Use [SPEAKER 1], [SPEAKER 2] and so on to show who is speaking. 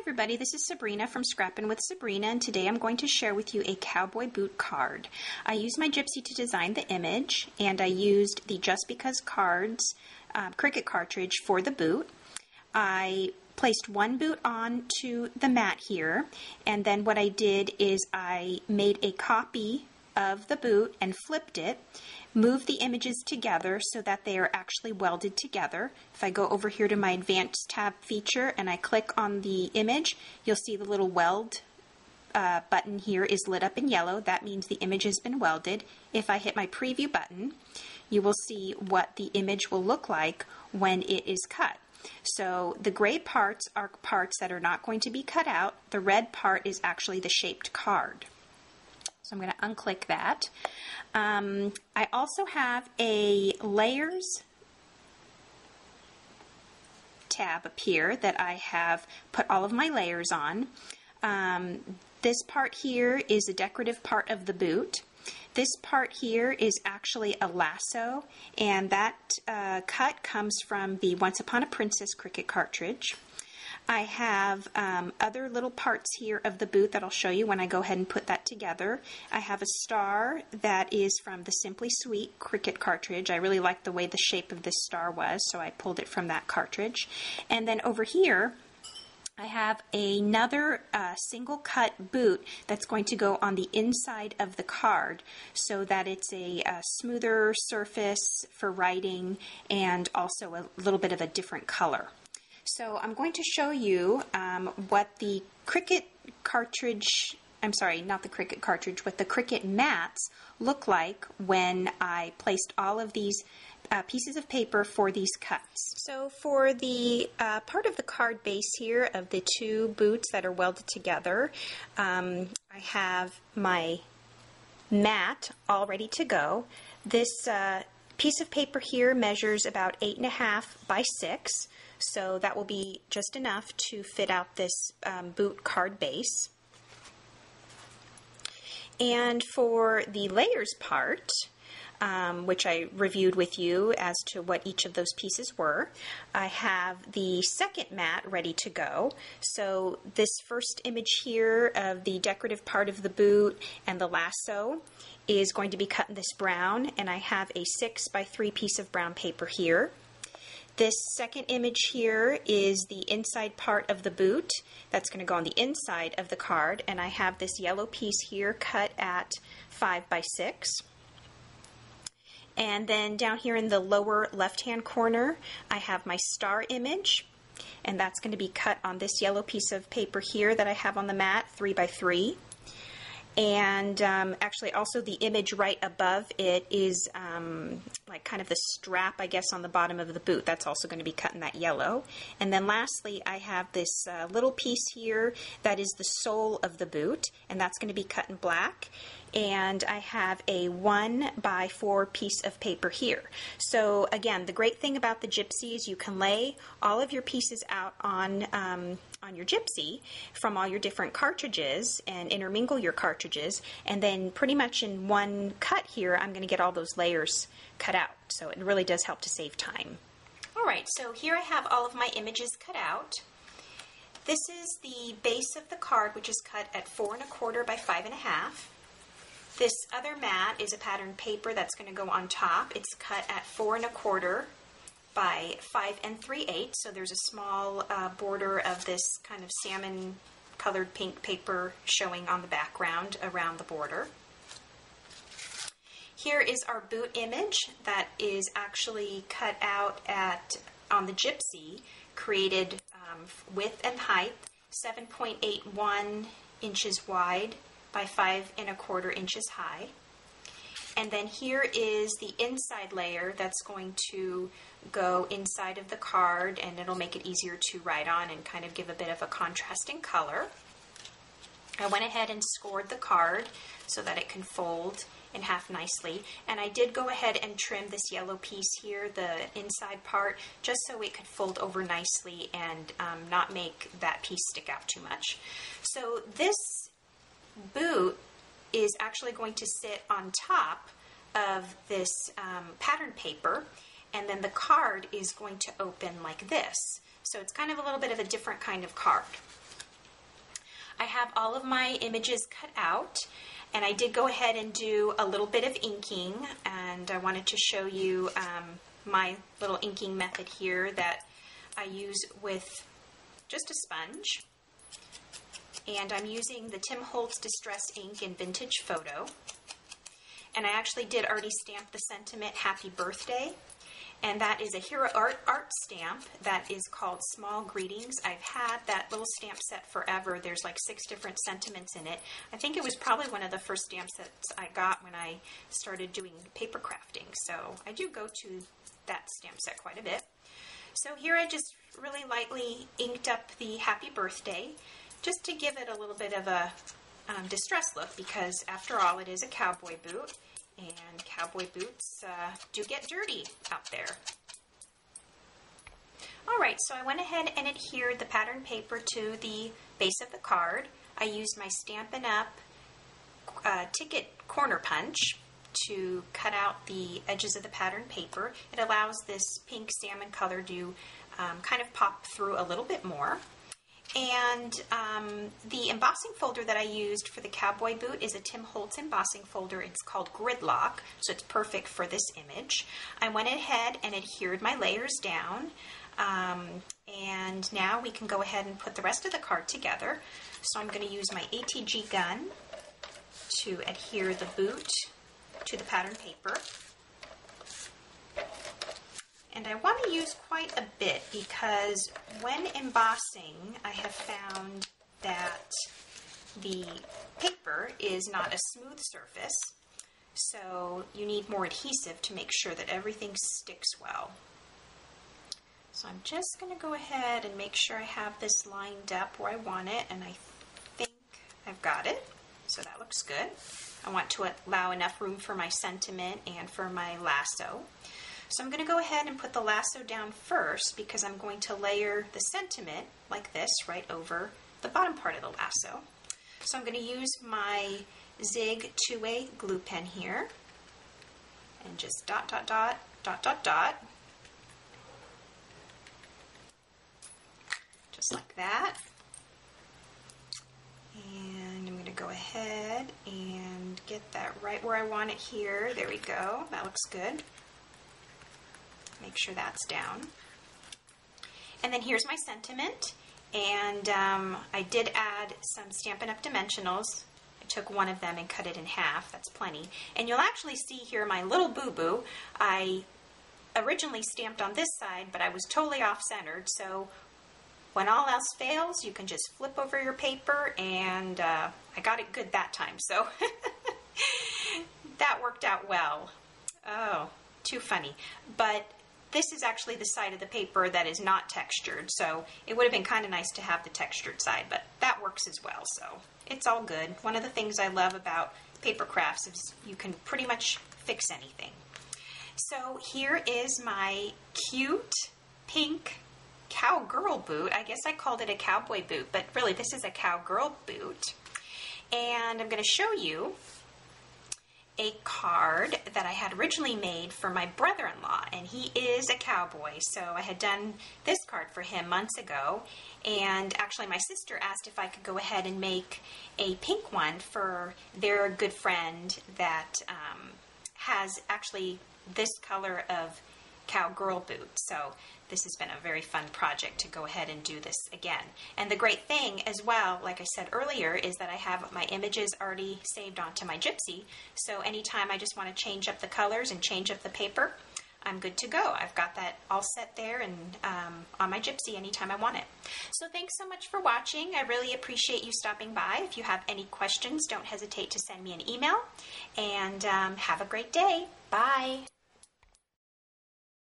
[SPEAKER 1] everybody, this is Sabrina from Scrappin' with Sabrina, and today I'm going to share with you a cowboy boot card. I used my Gypsy to design the image, and I used the Just Because cards Cricut cartridge for the boot. I placed one boot onto the mat here, and then what I did is I made a copy of the boot and flipped it, moved the images together so that they are actually welded together. If I go over here to my Advanced tab feature and I click on the image, you'll see the little weld button here is lit up in yellow. That means the image has been welded. If I hit my preview button, you will see what the image will look like when it is cut. So the gray parts are parts that are not going to be cut out. The red part is actually the shaped card. So I'm going to unclick that. I also have a layers tab up here that I have put all of my layers on. This part here is a decorative part of the boot. This part here is actually a lasso, and that cut comes from the Once Upon a Princess Cricut cartridge. I have other little parts here of the boot that I'll show you when I go ahead and put that together. I have a star that is from the Simply Sweet Cricut cartridge. I really liked the way the shape of this star was, so I pulled it from that cartridge. And then over here, I have another single cut boot that's going to go on the inside of the card so that it's a smoother surface for writing and also a little bit of a different color. So I'm going to show you what the Cricut cartridge, I'm sorry, not the Cricut cartridge, what the Cricut mats look like when I placed all of these pieces of paper for these cuts. So for the part of the card base here of the two boots that are welded together, I have my mat all ready to go. This piece of paper here measures about 8.5 by 6. So that will be just enough to fit out this boot card base. And for the layers part, which I reviewed with you as to what each of those pieces were, I have the second mat ready to go. So this first image here of the decorative part of the boot and the lasso is going to be cut in this brown, and I have a 6 by 3 piece of brown paper here. This second image here is the inside part of the boot. That's going to go on the inside of the card, and I have this yellow piece here cut at 5 by 6. And then down here in the lower left-hand corner, I have my star image, and that's going to be cut on this yellow piece of paper here that I have on the mat, 3 by 3. And actually also the image right above it is like kind of the strap, I guess, on the bottom of the boot. That's also going to be cut in that yellow. And then lastly, I have this little piece here that is the sole of the boot, and that's going to be cut in black. And I have a 1 by 4 piece of paper here. So again, the great thing about the Gypsy is you can lay all of your pieces out on your Gypsy from all your different cartridges and intermingle your cartridges, and then pretty much in one cut here I'm going to get all those layers cut out. So it really does help to save time. Alright, so here I have all of my images cut out. This is the base of the card, which is cut at 4 1/4 by 5 1/2. This other mat is a patterned paper that's going to go on top. It's cut at 4 1/4 by 5 3/8, so there's a small border of this kind of salmon colored pink paper showing on the background around the border. Here is our boot image that is actually cut out on the Gypsy, created width and height, 7.81 inches wide by 5 1/4 inches high. And then here is the inside layer that's going to go inside of the card, and it'll make it easier to write on and kind of give a bit of a contrasting color. I went ahead and scored the card so that it can fold in half nicely, and I did go ahead and trim this yellow piece here, the inside part, just so it could fold over nicely and not make that piece stick out too much. So this boot is actually going to sit on top of this pattern paper, and then the card is going to open like this. So it's kind of a little bit of a different kind of card. I have all of my images cut out, and I did go ahead and do a little bit of inking, and I wanted to show you my little inking method here that I use with just a sponge. And I'm using the Tim Holtz Distress ink in Vintage Photo. And I actually did already stamp the sentiment, Happy Birthday. And that is a Hero Art stamp that is called Small Greetings. I've had that little stamp set forever. There's like 6 different sentiments in it. I think it was probably one of the first stamp sets I got when I started doing paper crafting. So I do go to that stamp set quite a bit. So here I just really lightly inked up the Happy Birthday just to give it a little bit of a distress look, because after all it is a cowboy boot. And cowboy boots do get dirty out there. Alright, so I went ahead and adhered the pattern paper to the base of the card. I used my Stampin' Up! Ticket corner punch to cut out the edges of the pattern paper. It allows this pink salmon color to kind of pop through a little bit more. And the embossing folder that I used for the cowboy boot is a Tim Holtz embossing folder. It's called Gridlock, so it's perfect for this image. I went ahead and adhered my layers down, and now we can go ahead and put the rest of the card together. So I'm going to use my ATG gun to adhere the boot to the pattern paper. And I want to use quite a bit because when embossing, I have found that the paper is not a smooth surface, so you need more adhesive to make sure that everything sticks well. So I'm just going to go ahead and make sure I have this lined up where I want it, and I think I've got it, so that looks good. I want to allow enough room for my sentiment and for my lasso. So I'm going to go ahead and put the lasso down first because I'm going to layer the sentiment like this right over the bottom part of the lasso. So I'm going to use my Zig 2A glue pen here and just dot, dot, dot, dot, dot, dot. Just like that. And I'm going to go ahead and get that right where I want it here. There we go. That looks good. Make sure that's down. And then here's my sentiment, and I did add some Stampin' Up! Dimensionals. I took one of them and cut it in half. That's plenty. And you'll actually see here my little boo-boo. I originally stamped on this side, but I was totally off-centered, so when all else fails, you can just flip over your paper, and I got it good that time, so that worked out well. Oh, too funny. But this is actually the side of the paper that is not textured, so it would have been kind of nice to have the textured side, but that works as well, so it's all good. One of the things I love about paper crafts is you can pretty much fix anything. So here is my cute pink cowgirl boot. I guess I called it a cowboy boot, but really this is a cowgirl boot. And I'm going to show you a card that I had originally made for my brother-in-law, and he is a cowboy, so I had done this card for him months ago, and actually my sister asked if I could go ahead and make a pink one for their good friend that has actually this color of cowgirl boot. So this has been a very fun project to go ahead and do this again. And the great thing as well, like I said earlier, is that I have my images already saved onto my Gypsy. So anytime I just want to change up the colors and change up the paper, I'm good to go. I've got that all set there and on my Gypsy anytime I want it. So thanks so much for watching. I really appreciate you stopping by. If you have any questions, don't hesitate to send me an email. And have a great day. Bye.